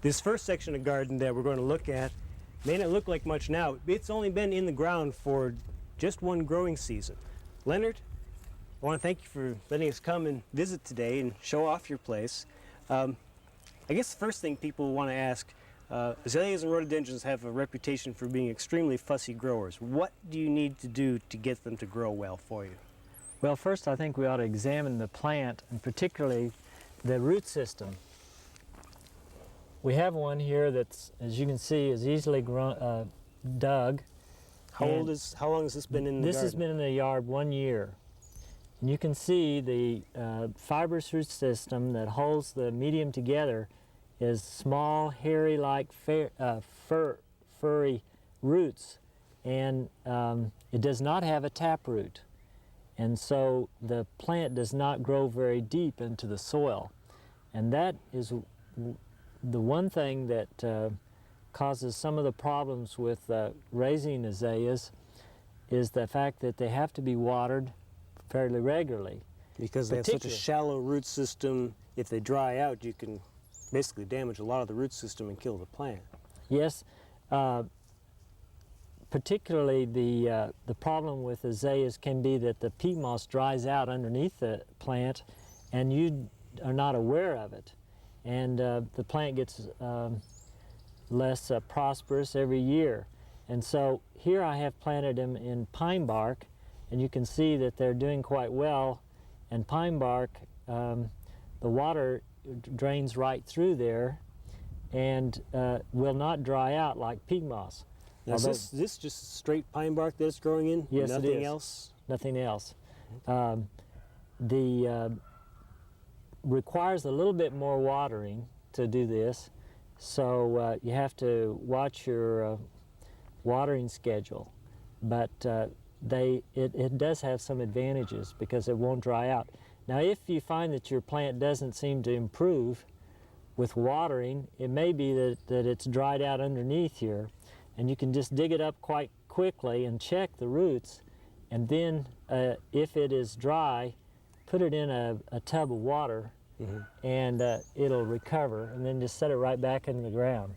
This first section of garden that we're going to look at may not look like much now. It's only been in the ground for just one growing season. Leonard, I want to thank you for letting us come and visit today and show off your place. I guess the first thing people want to ask, azaleas and rhododendrons have a reputation for being extremely fussy growers. What do you need to do to get them to grow well for you? Well, first I think we ought to examine the plant, and particularly the root system. We have one here that's, as you can see, is easily dug. How long has this been in the garden? This has been in the yard 1 year. And you can see the fibrous root system that holds the medium together is small, hairy-like furry roots, and it does not have a taproot. And so the plant does not grow very deep into the soil. And that is the one thing that causes some of the problems with raising azaleas, is the fact that they have to be watered fairly regularly. Because they have such a shallow root system, if they dry out, you can basically damage a lot of the root system and kill the plant. Yes, particularly the problem with azaleas can be that the peat moss dries out underneath the plant and you are not aware of it. And the plant gets less prosperous every year. And so here I have planted them in pine bark, and you can see that they're doing quite well. And pine bark, the water drains right through there and will not dry out like peat moss. Now, is this just straight pine bark that it's growing in? Yes, nothing it is. else? Nothing else. Requires a little bit more watering to do this, so you have to watch your watering schedule. But it does have some advantages because it won't dry out. Now, if you find that your plant doesn't seem to improve with watering, it may be that it's dried out underneath here, and you can just dig it up quite quickly and check the roots, and then if it is dry, put it in a tub of water, and it'll recover, and then just set it right back into the ground.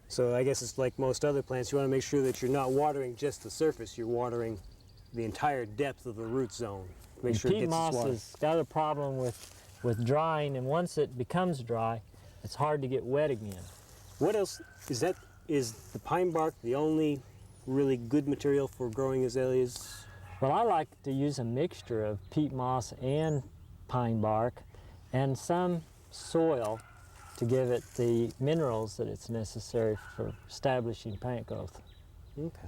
So I guess it's like most other plants, you want to make sure that you're not watering just the surface, you're watering the entire depth of the root zone. Make sure it gets its water. Peat moss has got a problem with drying, and once it becomes dry, it's hard to get wet again. What else is the pine bark the only really good material for growing azaleas? Well, I like to use a mixture of peat moss and pine bark and some soil to give it the minerals that it's necessary for establishing plant growth. Okay.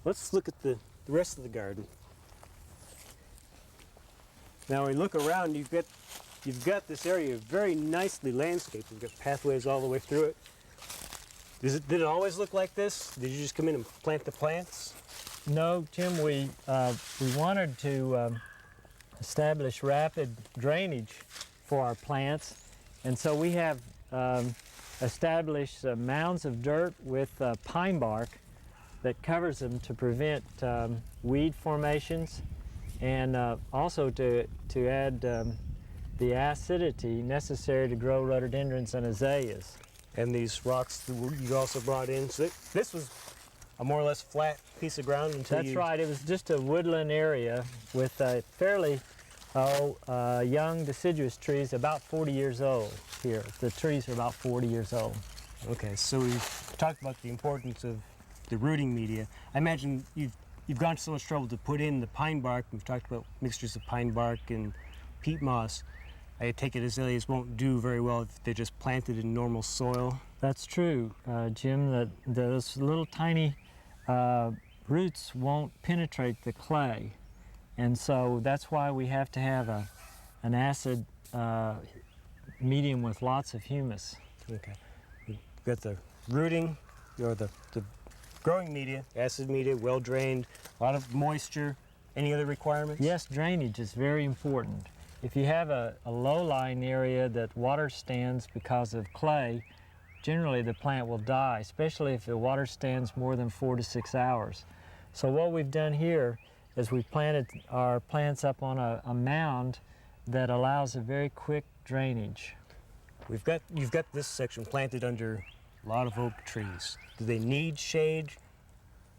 Let's look at the rest of the garden. Now, when you look around, you've got this area very nicely landscaped. You've got pathways all the way through it. Did it always look like this? Did you just come in and plant the plants? No, Jim, we wanted to establish rapid drainage for our plants, and so we have established mounds of dirt with pine bark that covers them to prevent weed formations, and also to add the acidity necessary to grow rhododendrons and azaleas. And these rocks you also brought in. So this was a more or less flat piece of ground until That's right. It was just a woodland area with fairly young deciduous trees, about 40 years old here. The trees are about 40 years old. Okay, so we've talked about the importance of the rooting media. I imagine you've gone to so much trouble to put in the pine bark. We've talked about mixtures of pine bark and peat moss. I take it azaleas won't do very well if they're just planted in normal soil. That's true, Jim. That those little tiny roots won't penetrate the clay, and so that's why we have to have an acid medium with lots of humus. Okay. We've got the rooting, or the growing media, acid media, well drained, a lot of moisture. Any other requirements? Yes, drainage is very important. If you have a low-lying area that water stands because of clay, generally the plant will die, especially if the water stands more than 4 to 6 hours. So what we've done here is we've planted our plants up on a mound that allows a very quick drainage. You've got this section planted under a lot of oak trees. Do they need shade?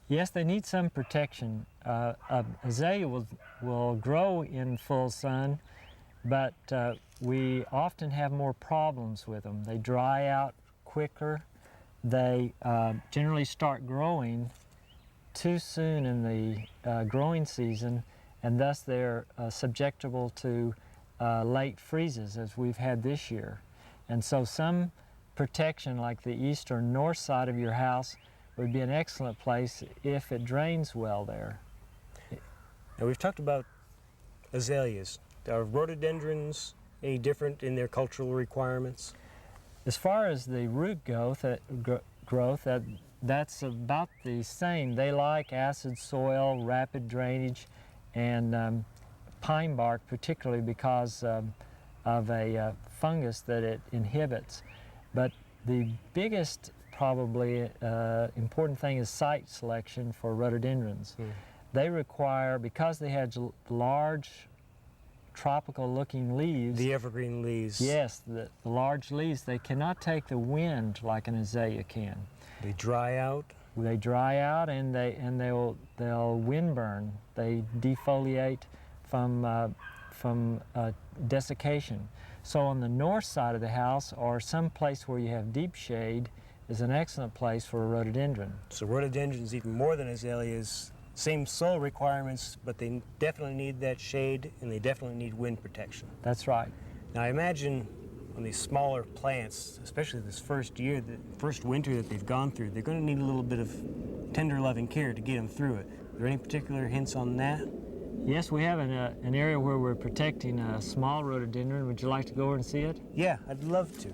Yes, they need some protection. Azalea will grow in full sun, but we often have more problems with them. They dry out quicker. They generally start growing too soon in the growing season, and thus they're subjectable to late freezes, as we've had this year. And so some protection, like the east or north side of your house, would be an excellent place if it drains well there. Now we've talked about azaleas. Are rhododendrons any different in their cultural requirements? As far as the root growth, that's about the same. They like acid soil, rapid drainage, and pine bark, particularly because of a fungus that it inhibits. But the biggest, probably important thing is site selection for rhododendrons. They require, because they have large tropical-looking leaves. The evergreen leaves. Yes, the large leaves, they cannot take the wind like an azalea can. They dry out. They dry out, and they'll wind burn. They defoliate from desiccation. So on the north side of the house, or some place where you have deep shade, is an excellent place for a rhododendron. So rhododendrons, even more than azaleas, same soil requirements, but they definitely need that shade, and they definitely need wind protection. That's right. Now I imagine on these smaller plants, especially this first year, the first winter that they've gone through, they're going to need a little bit of tender loving care to get them through it. Are there any particular hints on that? Yes, we have an area where we're protecting a small rhododendron. Would you like to go over and see it? Yeah, I'd love to.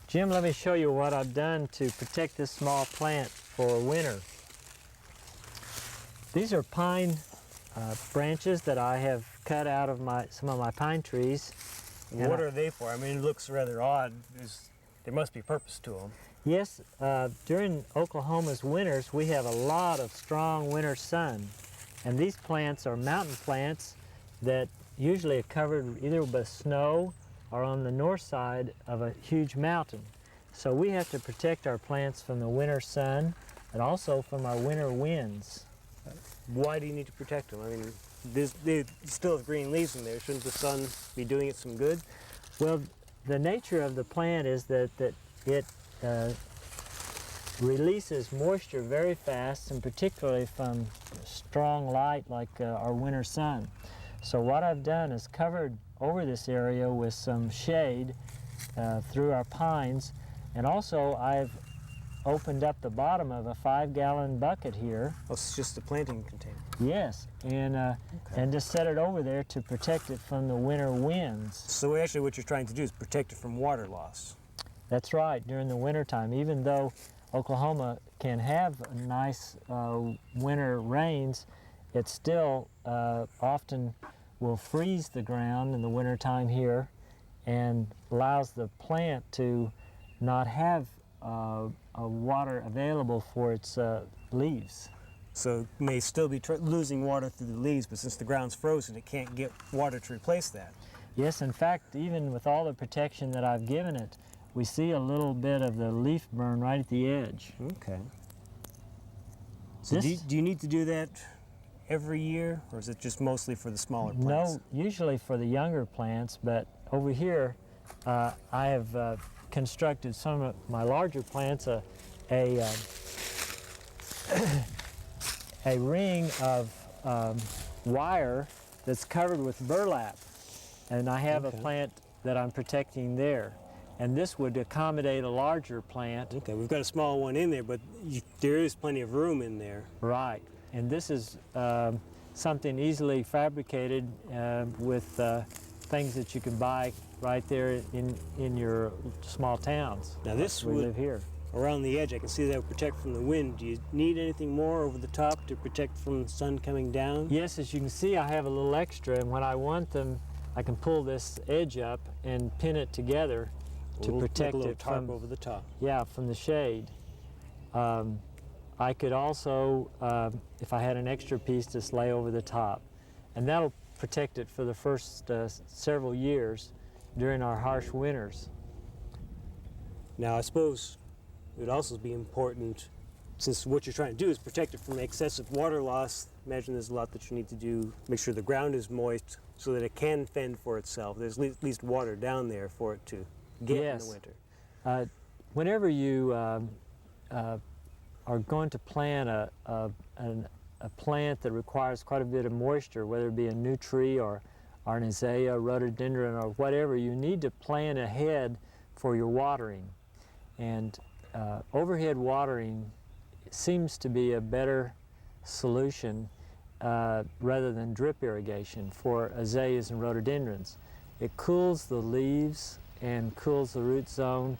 Jim, let me show you what I've done to protect this small plant for winter. These are pine branches that I have cut out of some of my pine trees. What are they for? I mean, it looks rather odd. There must be purpose to them. Yes, during Oklahoma's winters, we have a lot of strong winter sun. And these plants are mountain plants that usually are covered either with snow or on the north side of a huge mountain. So we have to protect our plants from the winter sun and also from our winter winds. Why do you need to protect them? I mean, they still have green leaves in there. Shouldn't the sun be doing it some good? Well, the nature of the plant is that it releases moisture very fast, and particularly from strong light like our winter sun. So what I've done is covered over this area with some shade through our pines, and also I've opened up the bottom of a 5-gallon bucket here. Oh, it's just a planting container. Yes, and just set it over there to protect it from the winter winds. So actually what you're trying to do is protect it from water loss. That's right, during the winter time. Even though Oklahoma can have nice winter rains, it still often will freeze the ground in the wintertime here and allows the plant to not have water available for its leaves. So it may still be losing water through the leaves, but since the ground's frozen, it can't get water to replace that. Yes, in fact, even with all the protection that I've given it, we see a little bit of the leaf burn right at the edge. Okay. So do you need to do that every year, or is it just mostly for the smaller plants? No, usually for the younger plants, but over here I have constructed some of my larger plants a ring of wire that's covered with burlap, and I have a plant that I'm protecting there. And this would accommodate a larger plant. Okay, we've got a small one in there, but there is plenty of room in there. Right, and this is something easily fabricated with things that you can buy right there in your small towns. Now this we live here. Around the edge, I can see that would protect from the wind. Do you need anything more over the top to protect from the sun coming down? Yes, as you can see, I have a little extra, and when I want them, I can pull this edge up and pin it together to protect like a little it tarp from over the top. Yeah, from the shade. I could also, if I had an extra piece, just lay over the top. And that'll protect it for the first several years during our harsh winters. Now, I suppose it would also be important, since what you're trying to do is protect it from excessive water loss. Imagine there's a lot that you need to do, make sure the ground is moist so that it can fend for itself. There's at least water down there for it to get in the winter. Whenever you are going to plant a plant that requires quite a bit of moisture, whether it be a new tree or an azalea, rhododendron, or whatever, you need to plan ahead for your watering. And overhead watering seems to be a better solution rather than drip irrigation for azaleas and rhododendrons. It cools the leaves and cools the root zone,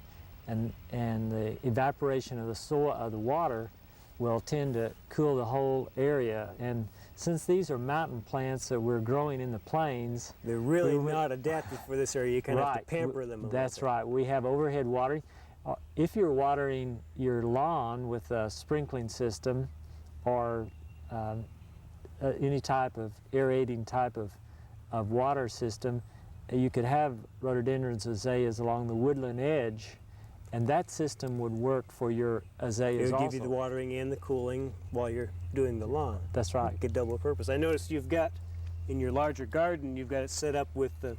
and the evaporation of the soil, of the water, will tend to cool the whole area. And since these are mountain plants that we're growing in the plains, they're really not adapted for this area. You kind of have to pamper them a little That's bit. right. We have overhead watering. If you're watering your lawn with a sprinkling system or any type of aerating type of water system, you could have rhododendrons, azaleas along the woodland edge, and that system would work for your azaleas also. It would give you the watering and the cooling while you're doing the lawn. That's right. Get double purpose. I noticed you've got, in your larger garden, you've got it set up with the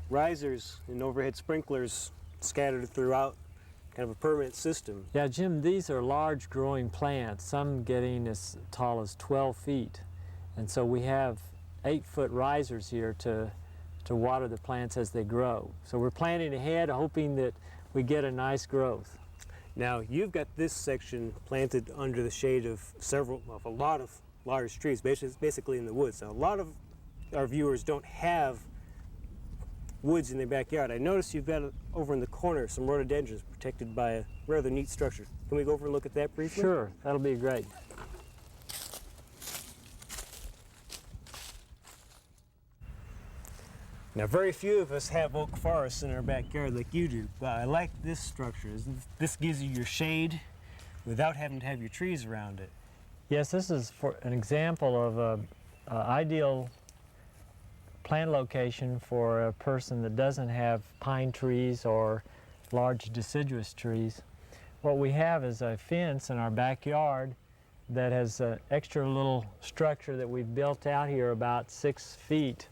risers and overhead sprinklers scattered throughout, kind of a permanent system. Yeah, Jim, these are large growing plants, some getting as tall as 12 feet. And so we have 8-foot risers here to water the plants as they grow. So we're planning ahead, hoping that we get a nice growth. Now, you've got this section planted under the shade of a lot of large trees, basically in the woods. Now, a lot of our viewers don't have woods in their backyard. I noticed you've got over in the corner some rhododendrons protected by a rather neat structure. Can we go over and look at that briefly? Sure, that'll be great. Now, very few of us have oak forests in our backyard like you do, but I like this structure. This gives you your shade without having to have your trees around it. Yes, this is for an example of an ideal plant location for a person that doesn't have pine trees or large deciduous trees. What we have is a fence in our backyard that has an extra little structure that we've built out here about 6 feet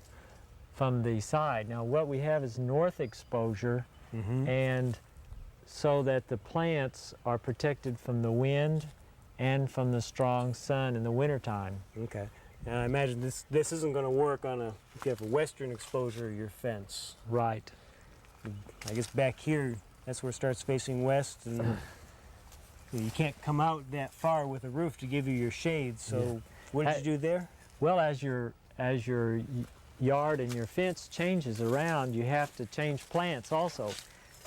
from the side. Now, what we have is north exposure, and so that the plants are protected from the wind and from the strong sun in the wintertime. Okay. And I imagine this isn't going to work on if you have a western exposure of your fence. Right. I guess back here, that's where it starts facing west, and you can't come out that far with a roof to give you your shade. So what did you do there? Well, as your yard and your fence changes around, you have to change plants also.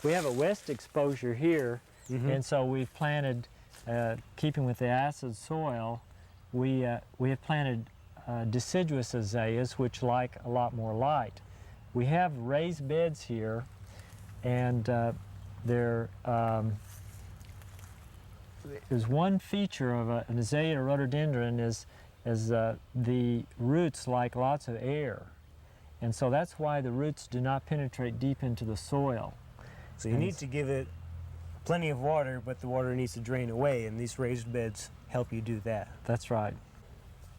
We have a west exposure here, and so we've planted, keeping with the acid soil, we have planted deciduous azaleas, which like a lot more light. We have raised beds here, and there's one feature of an azalea or rhododendron is the roots like lots of air. And so that's why the roots do not penetrate deep into the soil. So you need to give it plenty of water, but the water needs to drain away, and these raised beds help you do that. That's right.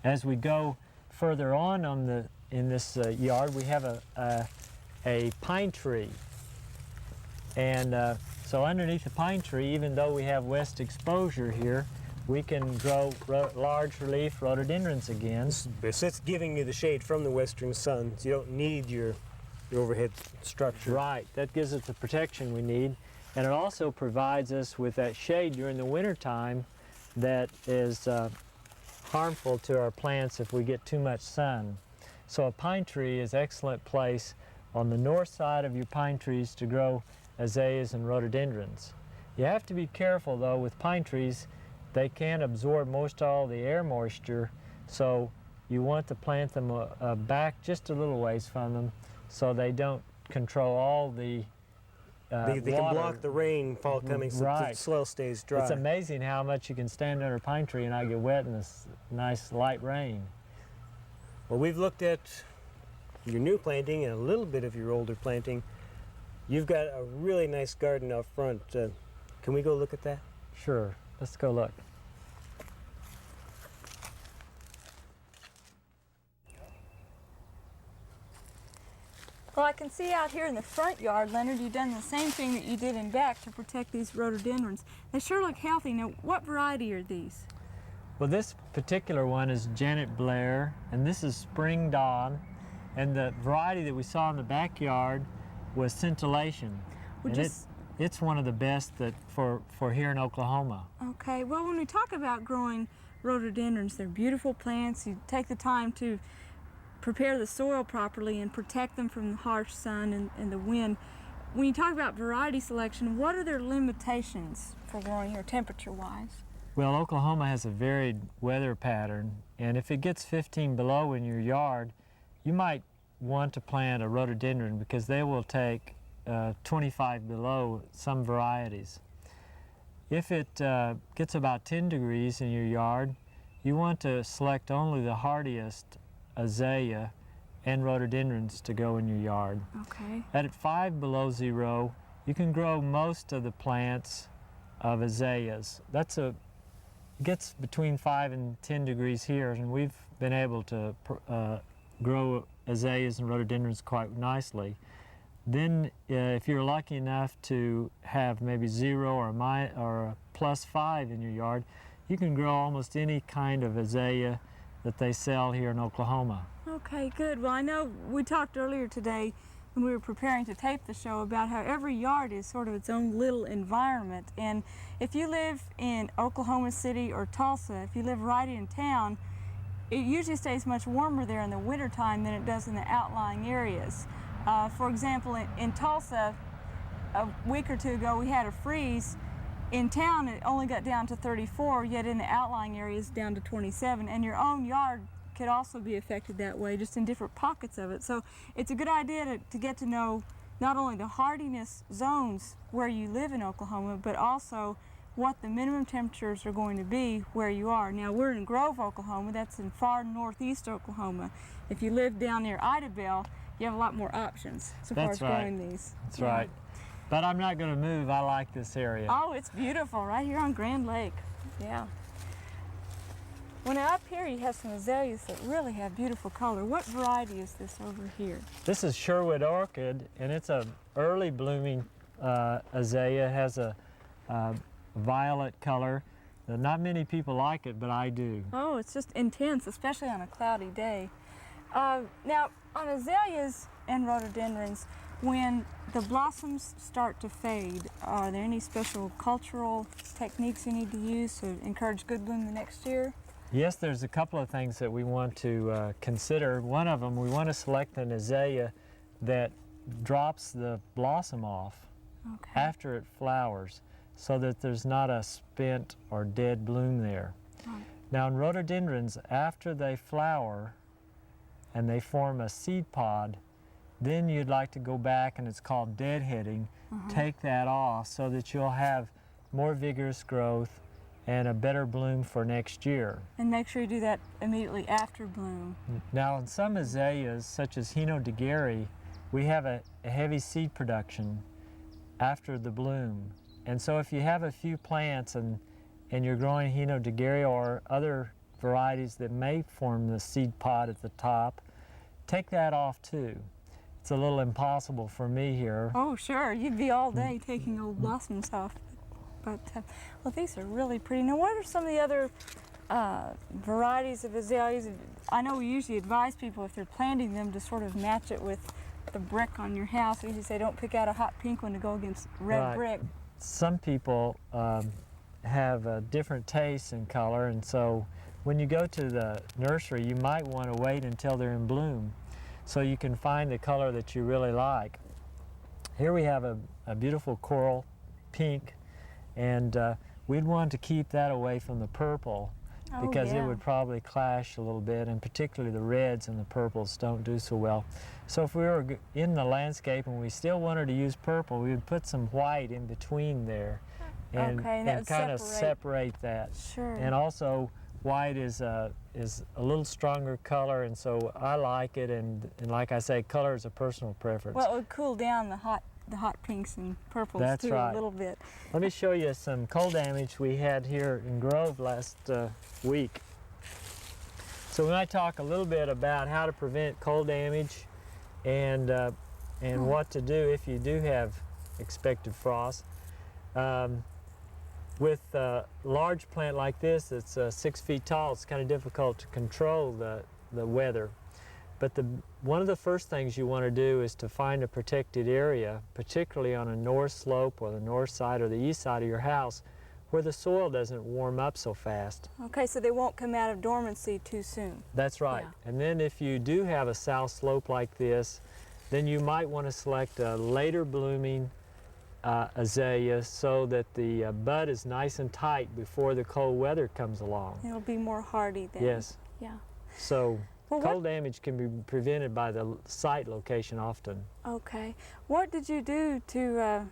As we go further on in this yard, we have a pine tree. And so underneath the pine tree, even though we have west exposure here, we can grow large relief rhododendrons again. So it's giving you the shade from the western sun, so you don't need your overhead structure. Right, that gives us the protection we need. And it also provides us with that shade during the winter time that is harmful to our plants if we get too much sun. So a pine tree is an excellent place on the north side of your pine trees to grow azaleas and rhododendrons. You have to be careful though with pine trees. They can absorb most all the air moisture, so you want to plant them back just a little ways from them so they don't control all the They can water. block the rainfall coming so Right. the soil stays dry. It's amazing how much you can stand under a pine tree and not get wet in this nice light rain. Well, we've looked at your new planting and a little bit of your older planting. You've got a really nice garden out front. Can we go look at that? Sure, let's go look. Well, I can see out here in the front yard, Leonard, you've done the same thing that you did in back to protect these rhododendrons. They sure look healthy. Now, what variety are these? Well, this particular one is Janet Blair, and this is Spring Dawn, and the variety that we saw in the backyard was Scintillation. Well, And it's one of the best that for here in Oklahoma. Okay, well, when we talk about growing rhododendrons, they're beautiful plants. You take the time to prepare the soil properly and protect them from the harsh sun and the wind. When you talk about variety selection, what are their limitations for growing here temperature-wise? Well, Oklahoma has a varied weather pattern, and if it gets 15 below in your yard, you might want to plant a rhododendron because they will take 25 below some varieties. If it gets about 10 degrees in your yard, you want to select only the hardiest azalea and rhododendrons to go in your yard. Okay. At 5 below zero, you can grow most of the plants of azaleas. Gets between 5 and 10 degrees here, and we've been able to grow azaleas and rhododendrons quite nicely. Then if you're lucky enough to have maybe 0 or a +5 in your yard, you can grow almost any kind of azalea that they sell here in Oklahoma. Okay, good. Well, I know we talked earlier today when we were preparing to tape the show about how every yard is sort of its own little environment. And if you live in Oklahoma City or Tulsa, if you live right in town, it usually stays much warmer there in the wintertime than it does in the outlying areas. For example, in Tulsa, a week or two ago, we had a freeze. In town, it only got down to 34, yet in the outlying areas, down to 27. And your own yard could also be affected that way, just in different pockets of it. So it's a good idea to get to know not only the hardiness zones where you live in Oklahoma, but also what the minimum temperatures are going to be where you are. Now, we're in Grove, Oklahoma. That's in far northeast Oklahoma. If you live down near Idabel, you have a lot more options so far as growing these. That's right. But I'm not going to move. I like this area. Oh, it's beautiful right here on Grand Lake. Yeah. Well, now up here you have some azaleas that really have beautiful color. What variety is this over here? This is Sherwood Orchid, and it's a early blooming azalea. It has a violet color. Not many people like it, but I do. Oh, it's just intense, especially on a cloudy day. Now, on azaleas and rhododendrons, when the blossoms start to fade, are there any special cultural techniques you need to use to encourage good bloom the next year? Yes, there's a couple of things that we want to consider. One of them, we want to select an azalea that drops the blossom off after it flowers so that there's not a spent or dead bloom there. Now in rhododendrons, after they flower and they form a seed pod, then you'd like to go back, and it's called deadheading, take that off so that you'll have more vigorous growth and a better bloom for next year. And make sure you do that immediately after bloom. Now in some azaleas, such as Hino de Gary, we have a heavy seed production after the bloom. And so if you have a few plants and you're growing Hino de Gary or other varieties that may form the seed pod at the top, take that off too. It's a little impossible for me here. Oh, sure. You'd be all day taking old blossoms off. But, well, these are really pretty. Now, what are some of the other varieties of azaleas? I know we usually advise people if they're planting them to sort of match it with the brick on your house. We usually say don't pick out a hot pink one to go against red brick. Some people have different tastes in color, and so when you go to the nursery, you might want to wait until they're in bloom so you can find the color that you really like. Here we have a beautiful coral pink, and we'd want to keep that away from the purple. Oh, because yeah. it would probably clash a little bit, and particularly the reds and the purples don't do so well. So if we were in the landscape and we still wanted to use purple, we would put some white in between there and, Okay, and that would kind of separate. separate that. Sure. And also white is a little stronger color, and so I like it, and like I say, color is a personal preference. Well, it would cool down the hot pinks and purples That's too right. a little bit. Let me show you some cold damage we had here in Grove last week. So we might talk a little bit about how to prevent cold damage and what to do if you do have expected frost. With a large plant like this that's 6 feet tall, it's kind of difficult to control the weather. But one of the first things you want to do is to find a protected area, particularly on a north slope or the north side or the east side of your house, where the soil doesn't warm up so fast. Okay, so they won't come out of dormancy too soon. That's right. Yeah. And then if you do have a south slope like this, then you might want to select a later blooming azalea so that the bud is nice and tight before the cold weather comes along. It'll be more hardy then. Yes. Yeah. So Well, cold damage can be prevented by the site location often. Okay. What did you do to,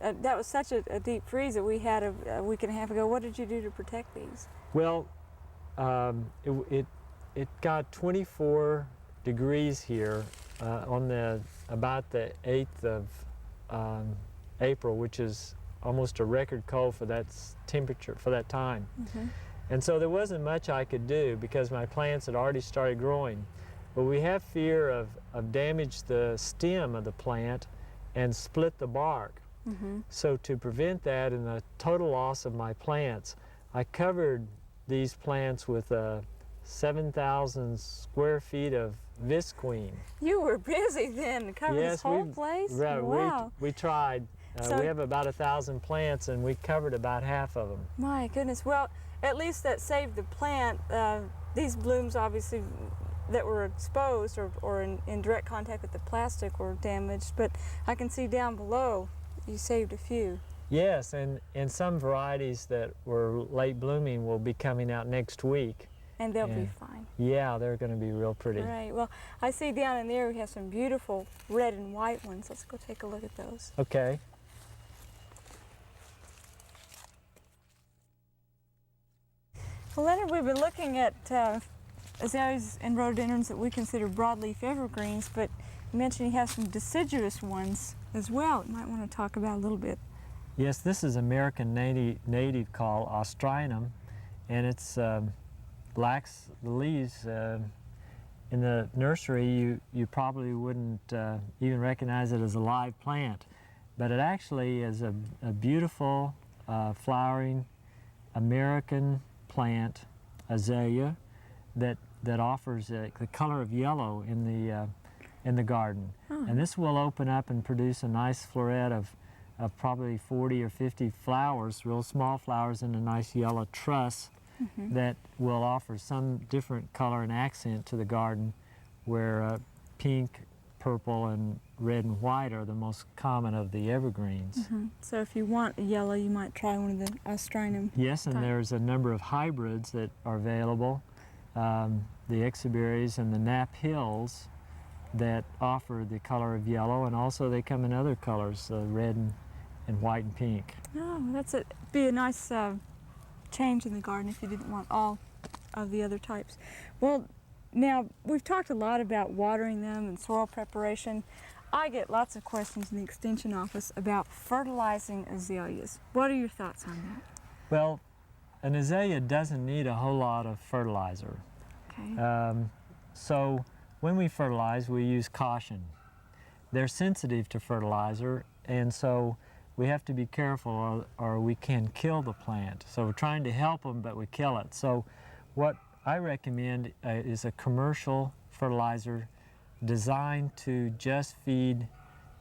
that was such a deep freeze that we had a week and a half ago. What did you do to protect these? Well, it got 24 degrees here on about the 8th of April, which is almost a record cold for that temperature for that time. Mm-hmm. And so there wasn't much I could do because my plants had already started growing. But we have fear of damage the stem of the plant and split the bark. Mm-hmm. So to prevent that and the total loss of my plants, I covered these plants with 7,000 square feet of visqueen. You were busy then to cover this whole place? Right, Wow. we tried. So- we have about 1,000 plants and we covered about half of them. My goodness. Well, at least that saved the plant. These blooms obviously that were exposed or in direct contact with the plastic were damaged, but I can see down below you saved a few. Yes, and some varieties that were late blooming will be coming out next week. And they'll be And- fine. Yeah, they're going to be real pretty. Right. Well, I see down in there we have some beautiful red and white ones. Let's go take a look at those. Okay. Well, Leonard, we've been looking at azaleas and rhododendrons that we consider broadleaf evergreens, but you mentioned you have some deciduous ones as well. You might want to talk about a little bit. Yes, this is American native called Ostrinum, and it's lacks the leaves. In the nursery, you probably wouldn't even recognize it as a live plant, but it actually is a beautiful flowering American plant azalea that offers the color of yellow in the garden. Oh. And this will open up and produce a nice floret of probably 40 or 50 flowers, real small flowers in a nice yellow truss. Mm-hmm. That will offer some different color and accent to the garden, where pink, purple, and red and white are the most common of the evergreens. Mm-hmm. So if you want a yellow, you might try one of the Ostrinum. Yes, and type. there's a number of hybrids that are available. The Exoberries and the Knapp Hills that offer the color of yellow, and also they come in other colors, red and white and pink. Oh, be a nice change in the garden if you didn't want all of the other types. Well, now we've talked a lot about watering them and soil preparation. I get lots of questions in the Extension office about fertilizing azaleas. What are your thoughts on that? Well, an azalea doesn't need a whole lot of fertilizer. Okay. So when we fertilize, we use caution. They're sensitive to fertilizer, and so we have to be careful or we can kill the plant. So we're trying to help them, but we kill it. So what I recommend is a commercial fertilizer designed to just feed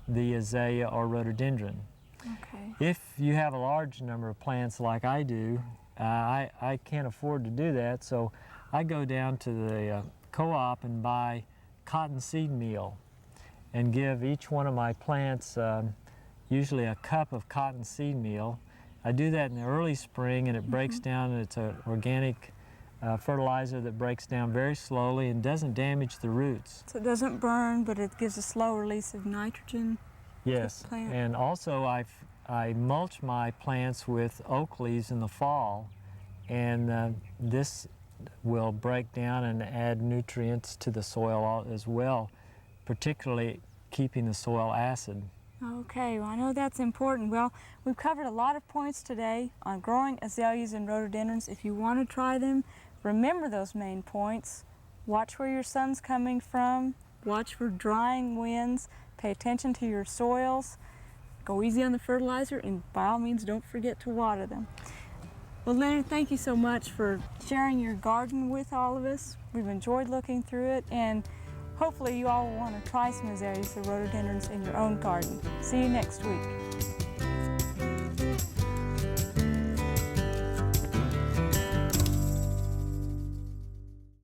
the azalea or rhododendron. Okay. If you have a large number of plants like I do, I can't afford to do that, so I go down to the co-op and buy cottonseed meal and give each one of my plants usually a cup of cottonseed meal. I do that in the early spring, and it breaks down, and it's an organic fertilizer that breaks down very slowly and doesn't damage the roots. So it doesn't burn, but it gives a slow release of nitrogen. Yes, plant. and also I mulch my plants with oak leaves in the fall, and this will break down and add nutrients to the soil as well, particularly keeping the soil acid. Okay, well, I know that's important. Well, we've covered a lot of points today on growing azaleas and rhododendrons. If you want to try them, remember those main points. Watch where your sun's coming from. Watch for drying winds. Pay attention to your soils. Go easy on the fertilizer, and by all means, don't forget to water them. Well, Leonard, thank you so much for sharing your garden with all of us. We've enjoyed looking through it, and hopefully you all will want to try some azaleas or rhododendrons in your own garden. See you next week.